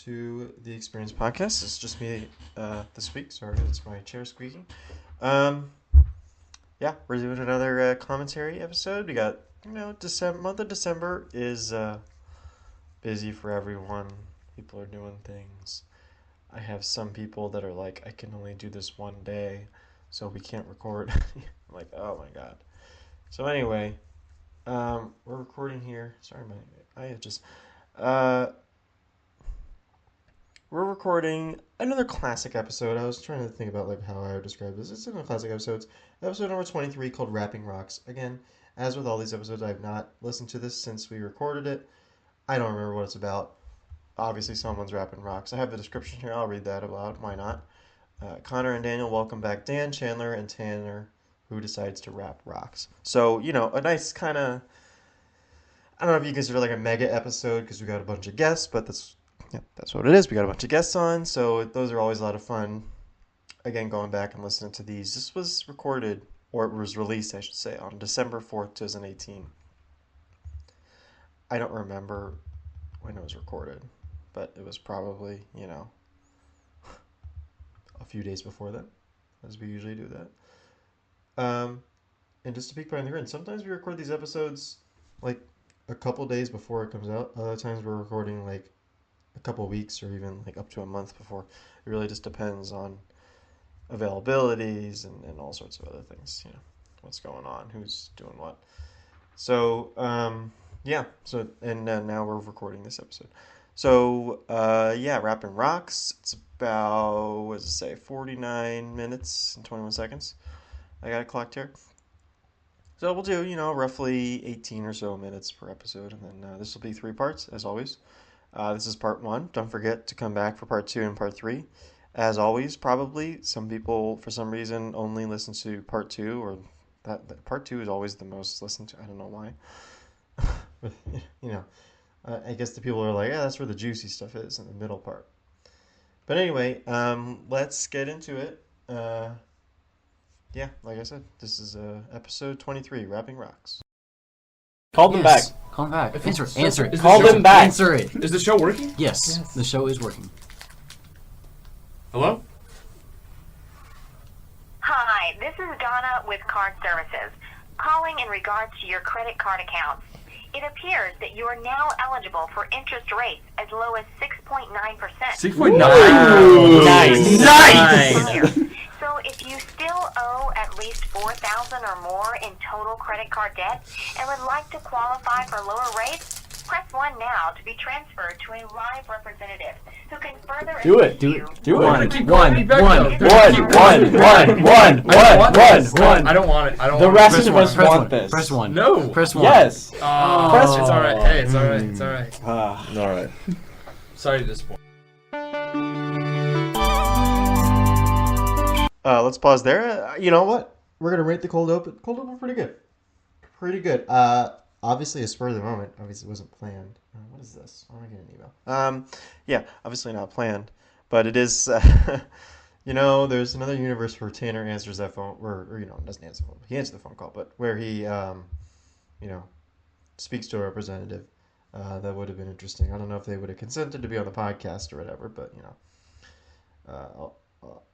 to the Experience Podcast. It's just me this week. Sorry, it's my chair squeaking. Yeah, we're doing another commentary episode. We got, month of December is busy for everyone. People are doing things. I have some people that are like, I can only do this one day, so we can't record. I'm like, oh my god. So anyway, we're recording here. Sorry, we're recording another classic episode. I was trying to think about how I would describe this. It's another classic episodes. Episode number 23 called Rapping Rocks. Again, as with all these episodes, I have not listened to this since we recorded it. I don't remember what it's about. Obviously, someone's rapping rocks. I have the description here. I'll read that aloud. Why not? Connor and Daniel welcome back Dan, Chandler, and Tanner, who decides to rap rocks. So, a nice kind of... I don't know if you consider like a mega episode because we got a bunch of guests, but that's what it is. We got a bunch of guests on, so those are always a lot of fun. Again, going back and listening to these. This was recorded, or it was released, I should say, on December 4th, 2018. I don't remember when it was recorded, but it was probably, a few days before that, as we usually do that. And just to peek behind the curtain, sometimes we record these episodes, like, a couple days before it comes out. Other times we're recording, like, a couple weeks or even, like, up to a month before. It really just depends on availabilities and all sorts of other things, what's going on, who's doing what. So, now we're recording this episode. So, Rapping Rocks. It's about, 49 minutes and 21 seconds. I got it clocked here. So we'll do, roughly 18 or so minutes per episode, and then this will be 3 parts, as always. This is part 1. Don't forget to come back for part 2 and part 3. As always, probably, some people, for some reason, only listen to part 2, or that part 2 is always the most listened to. I don't know why. But, I guess the people are like, yeah, that's where the juicy stuff is, in the middle part. But anyway, let's get into it. Like I said, this is episode 23, Rapping Rocks. Call them back. Call them back. Answer it. Call them back. Answer it. Is the show working? Yes, the show is working. Hello? Hi, this is Donna with Card Services, calling in regards to your credit card accounts. It appears that you are now eligible for interest rates as low as 6.9%. 6.9? Nice! So if you still owe at least $4,000 or more in total credit card debt and would like to qualify for lower rates, press 1 now to be transferred to a live representative who can further assist you. Do it. One. I don't want it. The rest of us want this. Press 1. No. Press 1. Yes. It's alright. Hey, it's alright. It's alright. Alright. Sorry to disappoint. Let's pause there. You know what? We're going to rate the cold open. Cold open pretty good. Pretty good. Obviously a spur of the moment. Obviously it wasn't planned. What is this? I want to get an email. Obviously not planned. But it is, there's another universe where Tanner answers that phone, or doesn't answer the phone. He answers the phone call, but where he, speaks to a representative. That would have been interesting. I don't know if they would have consented to be on the podcast or whatever, but,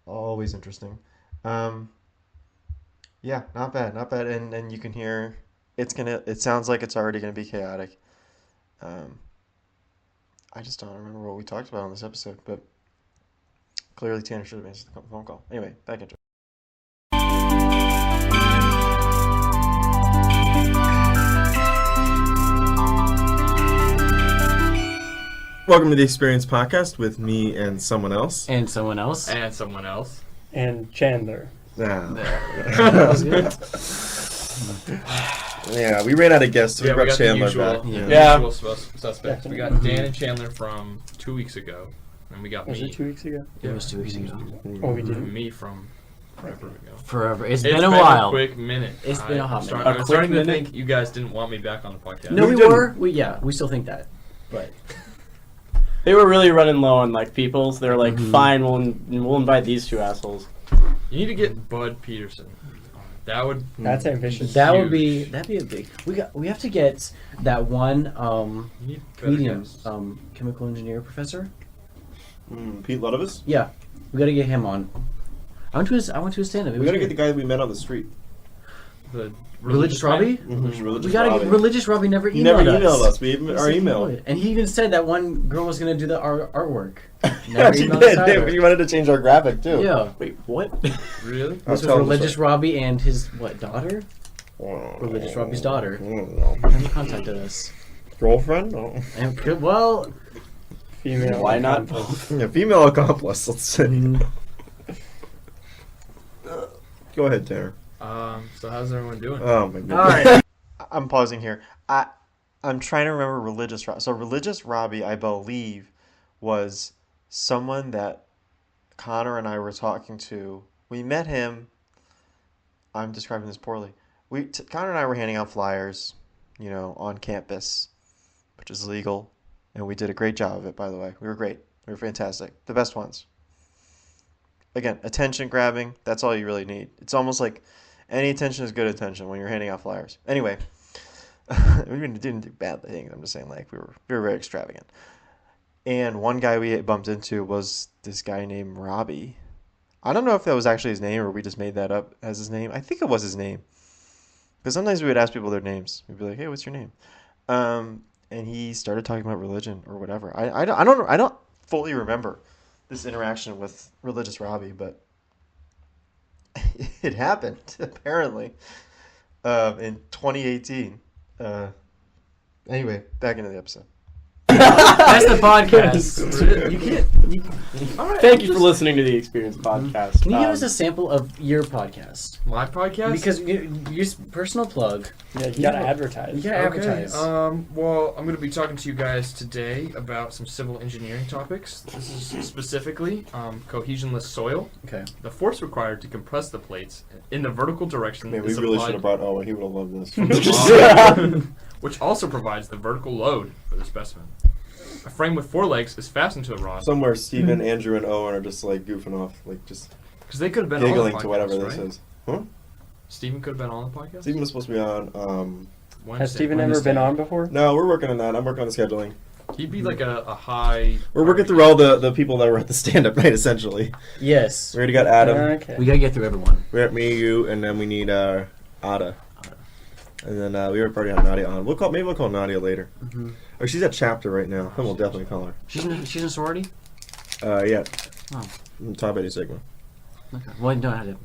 always interesting. Not bad. And you can hear it sounds like it's already gonna be chaotic. I just don't remember what we talked about on this episode, but clearly Tanner should have answered the phone call. Anyway, back into it. Welcome to the Experience Podcast with me and someone else. And someone else. And someone else. And Chandler. That was good. Yeah, we ran out of guests, so we brought Chandler back. The usual suspects. We got Dan and Chandler from 2 weeks ago, and we got me. Was it 2 weeks ago? It was 2 weeks ago. Oh, we did. Me from forever ago. Forever. It's been a while. A quick minute. It's been a hot minute. I'm starting to think you guys didn't want me back on the podcast. No, we were. We still think that. But They were really running low on people. So they were like, fine, we'll invite these 2 assholes. You need to get Bud Peterson. That would. That's ambitious. that'd be a big. We have to get that one You need better medium guests. chemical engineer professor. Pete Ludovice? Yeah, we gotta get him on. I went to his stand-up. We gotta get the guy that we met on the street. The Religious Robbie. Religious We gotta Robbie. get Religious Robbie. Never emailed He never us. emailed us. We even He our said email. he would. And he even said that one girl was gonna do the artwork. Yeah, she emailed us did. either. You wanted to change our graphic too. Yeah. Wait, what? Really? This was Religious Robbie and his daughter? Religious Robbie's daughter. I don't know. Never contacted us. Girlfriend? No. And well, Female. Why not? accomplice. Yeah, female accomplice. Let's say. Go ahead, Tanner. So how's everyone doing? Oh my goodness. all right. I'm pausing here. I'm trying to remember Religious Robbie. So Religious Robbie, I believe, was someone that Connor and I were talking to. We met him. I'm describing this poorly. Connor and I were handing out flyers, on campus, which is legal, and we did a great job of it. By the way, we were great. We were fantastic. The best ones. Again, attention grabbing. That's all you really need. It's almost like any attention is good attention when you're handing out flyers. Anyway. We didn't do bad things. I'm just saying, like, we were very extravagant. And one guy we bumped into was this guy named Robbie. I don't know if that was actually his name or we just made that up as his name. I think it was his name. Because sometimes we would ask people their names. We'd be like, "Hey, what's your name?" And he started talking about religion or whatever. I don't fully remember this interaction with Religious Robbie, but it happened apparently in 2018. Anyway, back into the episode. That's the podcast. You can't. Thank you for listening to the Experience Podcast. Can you give us a sample of your podcast? My podcast? Because your personal plug. Yeah, you gotta advertise. You gotta advertise. Well, I'm going to be talking to you guys today about some civil engineering topics. This is specifically cohesionless soil, Okay. the force required to compress the plates in the vertical direction Man, we is really applied should have brought Owen. He would have loved this. from the bottom, which also provides the vertical load for the specimen. A frame with 4 legs is fastened to a rod. Somewhere, Steven, Andrew, and Owen are just like goofing off, like just Because they could have been on the giggling podcast, to whatever right? this is. Huh? Steven could have been on the podcast? Steven was supposed to be on. Wednesday. Has Steven ever been on before? No, we're working on that. I'm working on the scheduling. He'd be like a high... We're working through all the people that were at the stand-up night, essentially. Yes. We already got Adam. Okay. We gotta get through everyone. We got me, you, and then we need Ada. And then we already had Nadia on. Maybe we'll call Nadia later. Mm-hmm. Or she's at chapter right now. Then we'll definitely call her. She's in sorority. Yeah. Oh. Top Eddie Sigma. Okay. Well, I don't have to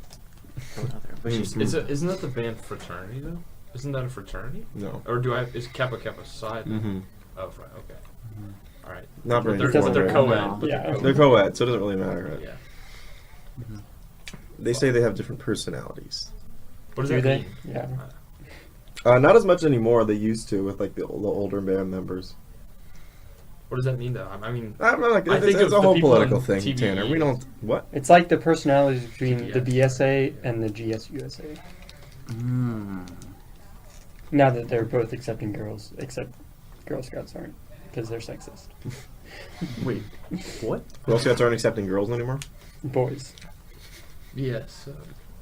throw it out there. But she's. Isn't that the band fraternity, though? Isn't that a fraternity? No. Or is Kappa Kappa Psi? Mm-hmm. Oh, right, okay. All right. Not very But they're informative. co-ed. but Yeah. they're They're co-ed, so it doesn't really matter. Right? Yeah. They say they have different personalities. What does Do that they? mean? Yeah. Not as much anymore. They used to with like the older band members. What does that mean, though? I mean, I'm not like I it's, think it's of a the whole people political in thing, TVE. Tanner. We don't what? It's like the personalities between the GS. BSA and the GSUSA. Mm. Now that they're both accepting girls, except Girl Scouts aren't, because they're sexist. Wait. What? Girl Scouts aren't accepting girls anymore. Boys. yes.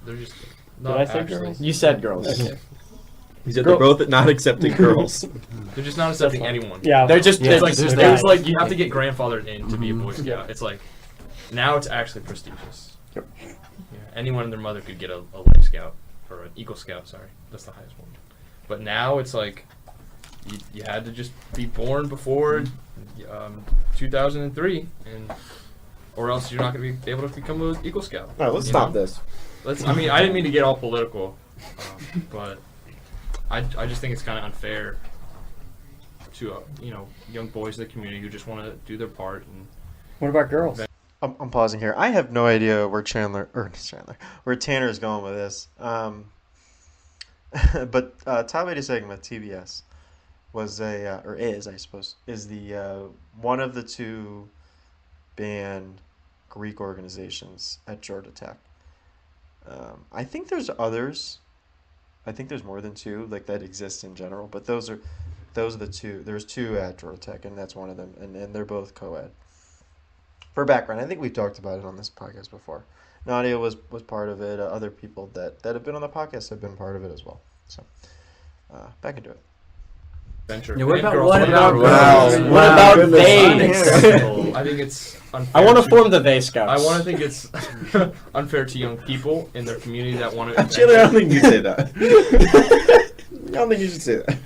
They're just Did not I say actually. girls? You said girls. Okay. He said Girl- they're both not accepting girls. They're just not accepting anyone. Yeah. They're just Yeah, It's like, there's it that. was like you have to get grandfathered in to be a Boy Scout. Yeah. It's like now it's actually prestigious. Yep. Yeah, anyone and their mother could get a Life Scout or an Eagle Scout. Sorry, that's the highest one. But now it's like you had to just be born before 2003, or else you're not going to be able to become an Eagle Scout. All right, let's you stop know? this. I mean, I didn't mean to get all political, but I just think it's kind of unfair to young boys in the community who just want to do their part. And What about girls? I'm pausing here. I have no idea where where Tanner is going with this. But Tau Beta Sigma TBS was is the one of the 2 banned Greek organizations at Georgia Tech. I think there's others. I think there's more than 2 like that exist in general, but those are the 2. There's 2 at Georgia Tech, and that's one of them, and they're both co-ed. For background, I think we've talked about it on this podcast before. Nadia was part of it. Other people that have been on the podcast have been part of it as well. So, back into it. venture. Yeah, what And about girls. what about Wow. girls? What about goodness. they? Unacceptable. I think it's unfair. I want to form the they scouts. I want to think it's unfair to young people in their community that want to. Chandler, I don't think you say that. I don't think you should say that.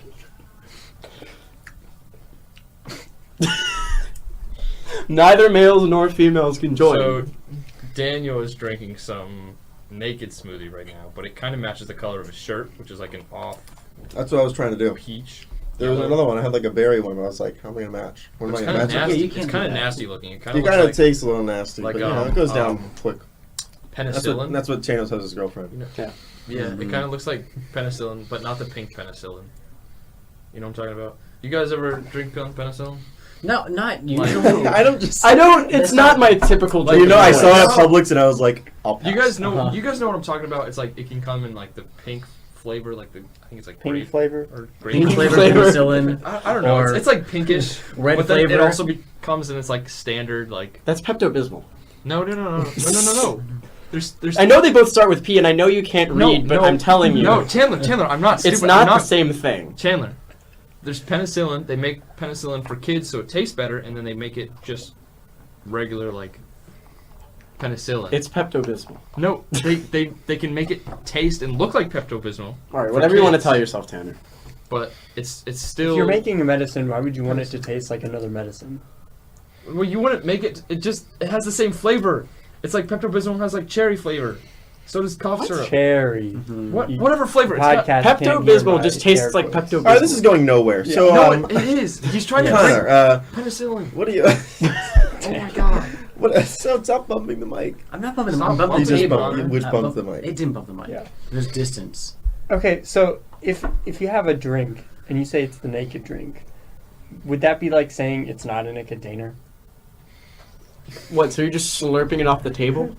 Neither males nor females can join. So, Daniel is drinking some naked smoothie right now, but it kind of matches the color of his shirt, which is like an off That's what I was trying to do. peach. There was another one. I had like a berry one, but I was like, how am I gonna match? What am It's I kind gonna of match? nasty. Yeah, you It's can't kind do of that. nasty looking. It kind It of kind looks of like tastes a little nasty, like, but it goes down um, quick. penicillin. That's what Chano tells his girlfriend. Yeah. Yeah, it kind of looks like penicillin, but not the pink penicillin. You know what I'm talking about? You guys ever drink penicillin? No, not Like- usually. I don't just. I don't. It's That's not not- my typical. Like, You know, I drinking saw it choice. at Publix and I was like, I'll pass. You guys know. Uh-huh. You guys know what I'm talking about. It's like it can come in like the pink flavor, like the I think it's like Pink grape flavor. or grape. Pink flavor flavor. penicillin. I don't know. Or It's like pinkish. red but then it flavor. also comes in its like standard like. That's Pepto Bismol. No. There's. I know they both start with P, and I know you can't read, but I'm telling you, No, Chandler, I'm not stupid. it's not I'm the not same thing. Chandler. There's penicillin. They make penicillin for kids so it tastes better, and then they make it just regular like penicillin. It's Pepto Bismol. No, they can make it taste and look like Pepto-Bismol, All right, For whatever you want to kids. tell yourself, Tanner. but it's still. If you're making a medicine, why would you want it to taste like another medicine? Well, you wouldn't make it. It has the same flavor. It's like Pepto-Bismol has like cherry flavor. So does cough syrup. Cherry. Whatever flavor. It's got, Podcast Pepto can't hear Bismol my just tastes air like quotes. Pepto Bismol. All right, this is going nowhere. Yeah. So, no, it is. He's trying to Connor, drink penicillin. what do you? Oh my god. What? Stop bumping the mic. I'm not bumping the Stop mic. I'm bumping bumping the You just table. bumped- which I bumped bump- the mic? It didn't bump the mic. Yeah. There's distance. Okay, so if you have a drink and you say it's the naked drink, would that be like saying it's not in a container? What? So you're just slurping it off the table?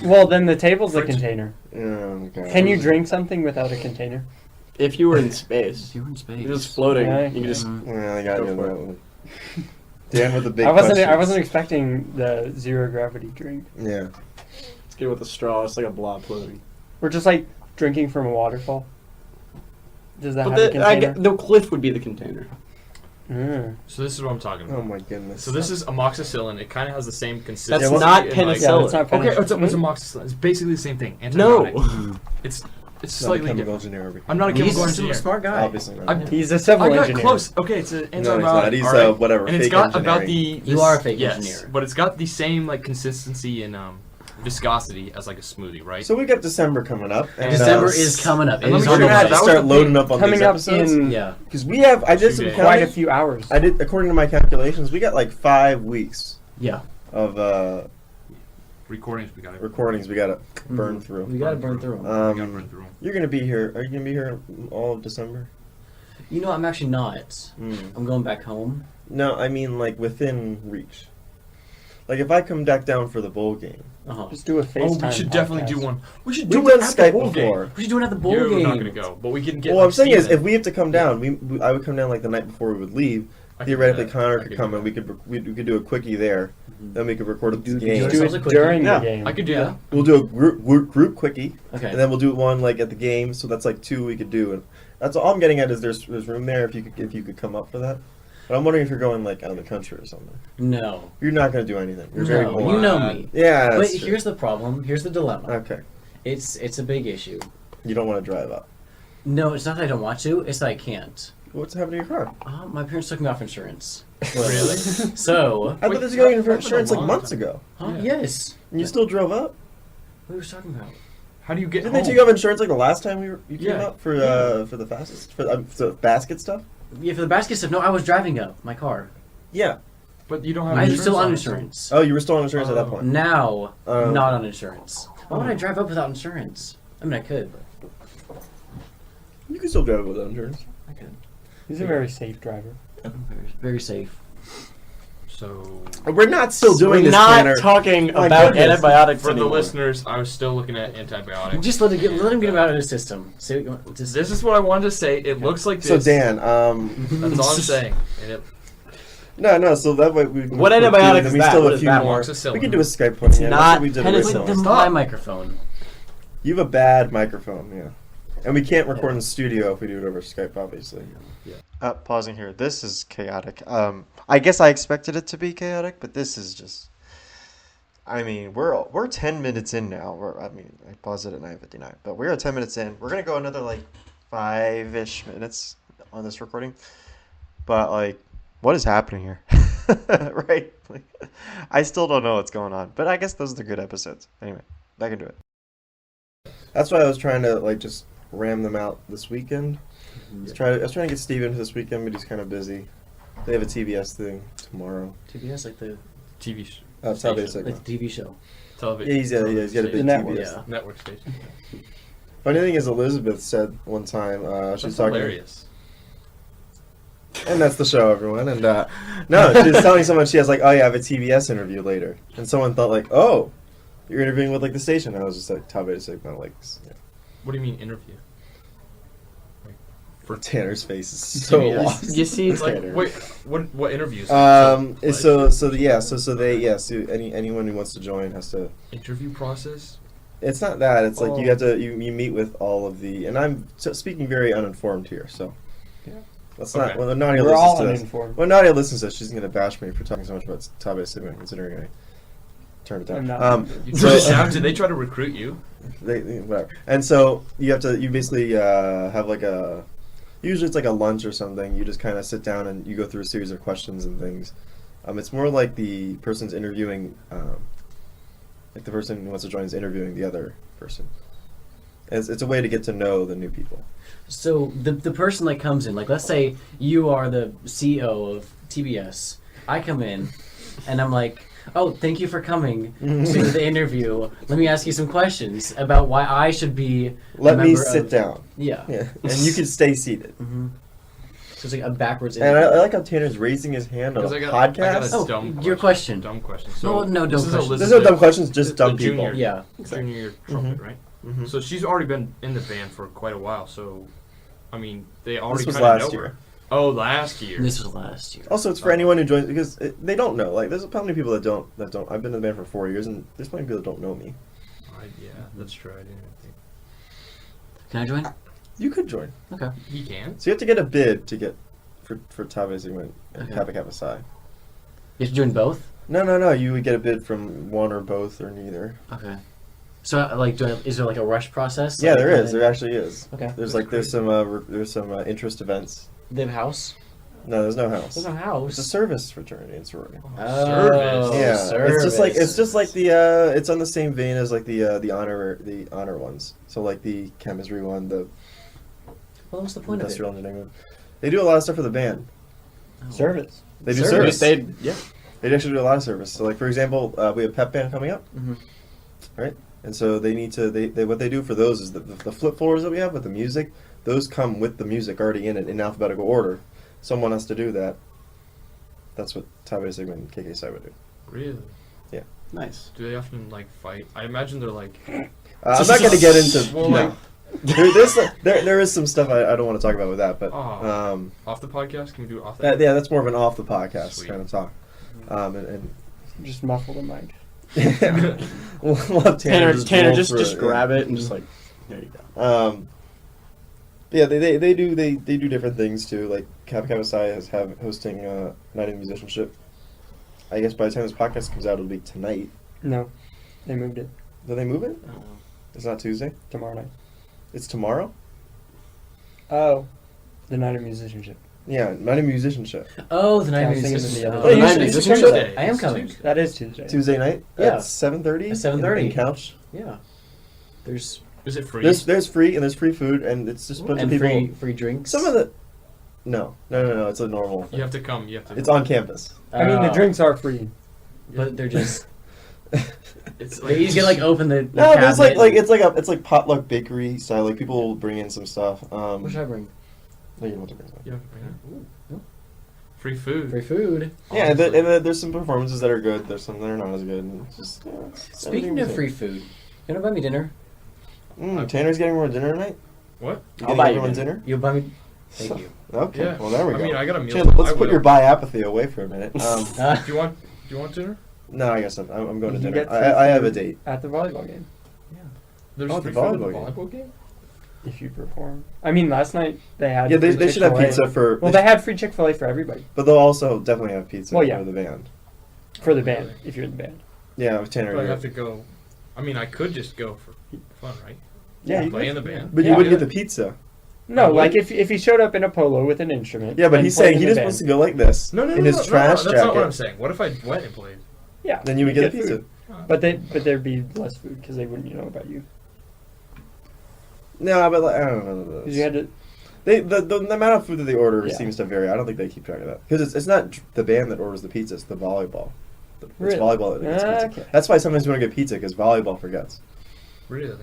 Well, then the table's a Fridge. container. Okay. Can you drink something without a container? If you were in space, You're in space. you're just floating. Yeah. You can just. Yeah, I got Go you on for that it. one. Dan with the big I wasn't questions. expecting the zero gravity drink. Yeah. Let's get it with a straw. It's like a blob floating. We're just like drinking from a waterfall. Does that But have a container? the cliff would be the container. Mm. So this is what I'm talking about. Oh my goodness. So this is amoxicillin. It kind of has the same consistency. That's well, not and, like- penicillin. Yeah, that's not Okay, penicillin. it's amoxicillin. It's basically the same thing. No. Antibiotic. It's Not a slightly chemical different. engineer over here. I'm not a He's chemical a engineer. smart guy. Obviously not. I'm- He's a civil I got engineer. close. Okay, it's an antibiotic. No, he's not. He's alright? whatever. And it's fake got about the. engineering. You are a fake yes, engineer. but it's got the same like consistency and viscosity as like a smoothie, right? So we got December coming up. And, December is coming up. and It let is me We're tell you gonna have to that was start the loading thing. up on Coming these up episodes. in Yeah. Because we have. I did 2 some days. quite a counting. few hours. I did, according to my calculations, we got like 5 weeks Yeah. of Recordings we got it. recordings we gotta burn We through. gotta burn through 'em. We gotta run through 'em. You're gonna be here. Are you gonna be here all of December? You know, I'm actually not. Mm. I'm going back home. No, I mean like within reach. Like if I come back down for the bowl game, Uh-huh. Just do a FaceTime. Oh, we should definitely do podcast. one. We should we've do done it at Skype the bowl before. game. We should do it at the bowl You're game. not gonna go, but we can get. Well, I'm like, saying is, Steven. if we have to come down, I would come down like the night before we would leave. I could do Theoretically, that. Connor I could could come do and that. we could do a quickie there. Then we could record at the Do- game. do Do Sounds it like quickie. during Yeah. the game. I could do Yeah. that. We'll do a group quickie, Okay. and then we'll do one like at the game. So that's like 2 we could do, and that's all I'm getting at is there's room there if you could come up for that. But I'm wondering if you're going like out of the country or something. No. You're not gonna do anything. You're very No, boring. you know me. Yeah. But that's true. here's the problem. Here's the dilemma. Okay. It's a big issue. You don't want to drive up. No, it's not that I don't want to. It's that I can't. What's happening to your car? My parents took me off insurance. Really? So. I Wait, thought this was going that- for that's been a insurance like long months time. ago. Huh? Yeah. Yes. And you still drove up? What were we talking about? How do you get Didn't home? they take you off insurance like the last time you came Yeah. up for the fastest for the basket stuff? Yeah, for the basket stuff. No, I was driving up my car. Yeah. But you don't have. I was insurance still on it. insurance. Oh, you were still on insurance at that Oh. point. Now, Oh. not on insurance. Why would I drive up without insurance? I mean, I could, but You can still drive without insurance. I could. He's a very safe driver. I'm very safe. So We're not still doing We're this, not Tanner. talking My about goodness. antibiotics for the anymore. listeners, I was still looking at antibiotics. Just let him get him out of his system. See what you want. Just, This is what I wanted to say. It looks like this. So Dan, That's all I'm saying. And it, no. So that way we. What we do, antibiotic and then is we that? still What have a is few that? more. Amoxicillin. We can do a Skype one. It's yeah, not that's what we did penicillin. originally. the Stop. my microphone. You have a bad microphone. Yeah. And we can't record in the studio if we do it over Skype, obviously. Pausing here. This is chaotic. I guess I expected it to be chaotic, but this is just. I mean, we're 10 minutes in now. I paused it at 9:59, but we're 10 minutes in. We're gonna go another like 5-ish minutes on this recording. But like, what is happening here? Right? Like, I still don't know what's going on. But I guess those are the good episodes. Anyway, back into it. That's why I was trying to like just ram them out this weekend. I was trying to get Steven this weekend, but he's kind of busy. They have a TBS thing tomorrow. TBS, like the TV sh- It's how they station. say. like the TV show. television. Yeah, he's got a big station. network. TBS. Yeah. Network station. Funny thing is, Elizabeth said one time she was That's talking, hilarious. and that's the show, everyone. And no, she was telling someone she has like, oh yeah, I have a TBS interview later, and someone thought like, oh, you're interviewing with like the station. And I was just like, Top 8 Sigma, like, yeah. What do you mean interview? For Tanner's face is so TBS. lost. You see, it's Like, Tanner. wait, what interviews? So Like, anyone who wants to join has to. interview process. It's not that. It's like Oh. you have to you meet with all of the, and I'm speaking very uninformed here, so. Yeah. Let's not. Okay. Well, Nadia We're all listens to this. uninformed. When Nadia listens to this, she's gonna bash me for talking so much about Tabe Sigma, considering I turned it I'm down. not. You turned it down. Did they try to recruit you? Whatever. And so you basically have like a. Usually it's like a lunch or something. You just kind of sit down and you go through a series of questions and things. It's more like the person's interviewing, like the person who wants to join is interviewing the other person. It's a way to get to know the new people. So the person that comes in, like let's say you are the CEO of TBS. I come in, and I'm like, oh, thank you for coming to the interview. Let me ask you some questions about why I should be. a Let me member sit of-" down. Yeah. Yeah, and you can stay seated. Mm-hmm. So it's like a backwards And I interview. like how Tanner's raising his hand on a Because I got podcast. a Oh, dumb your question. Dumb question. No, this dumb is question. Elizabeth, There's no dumb questions, just dumb the people. junior, Yeah. Junior trumpet, Mhm. right? Mhm. So she's already been in the band for quite a while. So, I mean, they already This was kind of last know year. her. Oh, last year. This was last year. Also, it's for anyone who joins because they don't know. Like, there's plenty of people that don't. I've been in the band for 4 years, and there's plenty of people that don't know me. Yeah, that's true. I didn't even think. Can I join? You could join. Okay. He can. So you have to get a bid to get for Tabe Sigma and Okay. Kappa Kappa Psi. You have to join both. No. You would get a bid from one or both or neither. Okay. So like, is there like a rush process? Yeah, Like, there is. There actually is. Okay. There's some interest events. They have a house. No, there's no house. There's no house. It's a service fraternity and sorority. Oh, Service. Yeah, it's just like service. the it's on the same vein as like the honor ones. So like the chemistry one, the Well, what's the point of it? industrial engineering one. They do a lot of stuff for the band. Oh. Service. They do Service. service. Yeah. They actually do a lot of service. So like for example, we have pep band coming up, Mhm. right? And so they need to they what they do for those is the flip floors that we have with the music. Those come with the music already in it in alphabetical order. Someone has to do that. That's what Tabe Sigma and KK Psi would do. Really? Nice. Do they often like fight? I imagine they're like. I'm not going to get into. Well, no. like- there is some stuff I don't want to talk about with that, but Oh. Off the podcast? Can we do it off the? yeah, that's more of an off the podcast Sweet. kind of talk. And Just muffle the mic. we'll have Tanner, roll just through it, grab it and just like, there you go. Yeah, they do different things too. Like Kappa Kappa Psi is hosting Night of Musicianship. I guess by the time this podcast comes out, it'll be tonight. No, they moved it Did they move it? Oh. It's not Tuesday. tomorrow night. It's tomorrow. Oh, the night of musicianship. Yeah, Night of Musicianship. Oh, the night I of was thinking musicianship. of the Oh, other Oh, the you night should- of you should musicianship. come to that. I am It's coming. Tuesday. That is Tuesday. Tuesday night Yeah. at 7:30. At 7:30. In Couch. Yeah. There's Is it free? There's free and there's free food and it's just a bunch and of people. free drinks. Some of the. No. It's a normal. You have to come. You have to. It's on campus. I mean, the Oh. drinks are free. but they're just. It's They each get like open the. No, but it's cabinet like and- it's like potluck bakery style. Like people will bring in some stuff. What should I bring? No, you don't have to bring stuff. You have to bring it. Free food. Free food. Yeah, and, Honestly. there's some performances that are good. There's some that are not as good. And it's just, Speaking of free food, you wanna buy me dinner? Tanner's getting more dinner tonight. What? You I'll getting buy you everyone dinner. dinner. You'll buy me. Thank you. Okay, Yeah. well there we go. I mean, I got a meal. Chandler, let's I put will. your bi apathy away for a minute. Do you want? Do you want dinner? No, I guess I'm going to You dinner. get free I have a food date. at the volleyball game. There's Oh, free the food at the volleyball game. volleyball game. if you perform. I mean, last night they had Yeah, they free should have Chick-fil-A. pizza for. Well, they had free Chick-fil-A for everybody. But they'll also definitely have pizza Well, yeah. for the band. For the band, if you're in the band. Yeah, with Tanner. But I you're- have to go. I mean, I could just go for fun, right? Yeah, you Play could. in the band. But Yeah. you wouldn't get the pizza. No, What? like if he showed up in a polo with an instrument. Yeah, but and he's played saying in he the just band. wants to go like this No, in his trash that's jacket. not what I'm saying. What if I went and played? Yeah, Then you would get a get pizza. food. But there'd be less food because they wouldn't know about you. No, but like, I don't know. Because you had to. The amount of food that they order Yeah. seems to vary. I don't think they keep track of that because it's not the band that orders the pizza; it's the volleyball. It's Really? volleyball that gets pizza. Okay. That's why sometimes you want to get pizza because volleyball forgets. Really?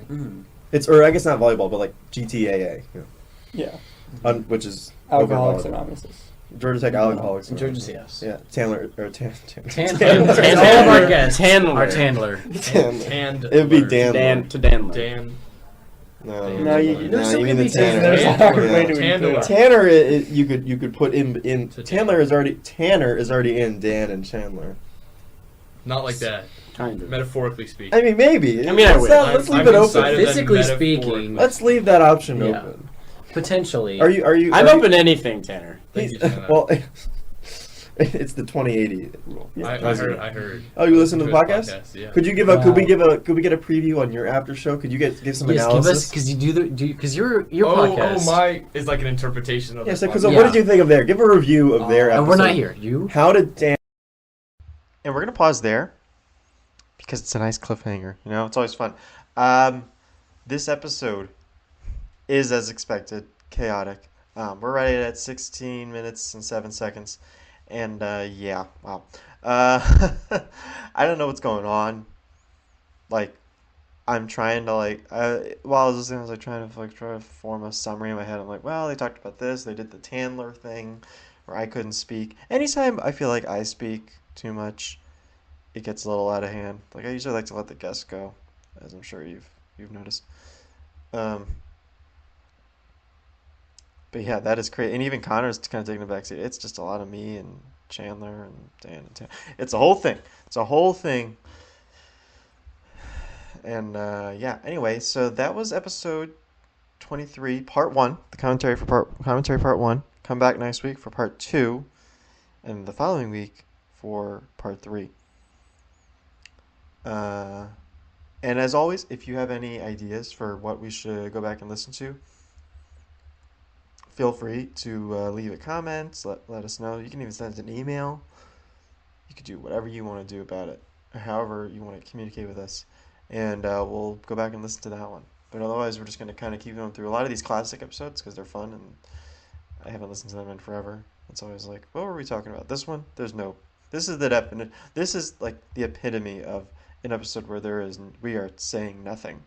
It's or I guess not volleyball, but like GTAA, Yeah. which is Alcoholics over volleyball. Anonymous. Georgia Tech Alcoholics. Georgia, Anonymous. yes. Yeah, Chandler or Tan. Tandler. All of our guests. Tandler. Our Tandler. And It would be Dan. Dan to Danler. Dan. No, No, you- no, there's you mean the There's Tanner. There's a hard Yeah. way to Tandler. include it. Tanner, you could put in To Tanner is already in Dan and Chandler. Not like that. Kind of. Metaphorically speaking. I mean, maybe. I mean, I let's, would. let's leave I'm it inside open. of them Physically metaphorically. speaking. Let's leave that option Yeah. open. Potentially. Are you? I'm are you- open to anything, Tanner. Thank you, Tanner. well, it's the 2080 rule. I heard. Oh, you listen to the his podcast? Yeah. Could you give a? Could we get a preview on your after show? Could you give some Yes, give analysis? us because you do because your Oh podcast. my! Is like an interpretation of. Yeah. the So, because podcast. what did you think of there? Give a review of their episode. And we're not here. You. How did Dan? And we're gonna pause there because it's a nice cliffhanger. You know, it's always fun. This episode is, as expected, chaotic. We're right at 16 minutes and 7 seconds, and yeah, wow. I don't know what's going on. Like, I'm trying to while I was listening, I was like trying to form a summary in my head. I'm like, well, they talked about this. They did the Tandler thing, where I couldn't speak. Anytime I feel like I speak too much, it gets a little out of hand. Like, I usually like to let the guests go, as I'm sure you've noticed. But yeah, that is crazy. And even Connor's kind of taking the backseat. It's just a lot of me and Chandler and Dan and Tam. It's a whole thing. It's a whole thing. And yeah, anyway, so that was episode 23, part 1, the commentary part 1. Come back next week for part 2, and the following week for part 3. And as always, if you have any ideas for what we should go back and listen to, feel free to leave a comment, let us know. You can even send us an email. You could do whatever you want to do about it, or however you want to communicate with us. And we'll go back and listen to that one. But otherwise, we're just going to kind of keep going through a lot of these classic episodes because they're fun, and I haven't listened to them in forever. It's always like, what were we talking about? This one? This is the definite. This is like the epitome of an episode where we are saying nothing.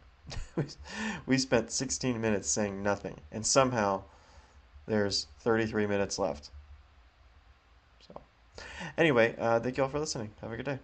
We spent 16 minutes saying nothing, and somehow there's 33 minutes left. So, anyway, thank you all for listening. Have a good day.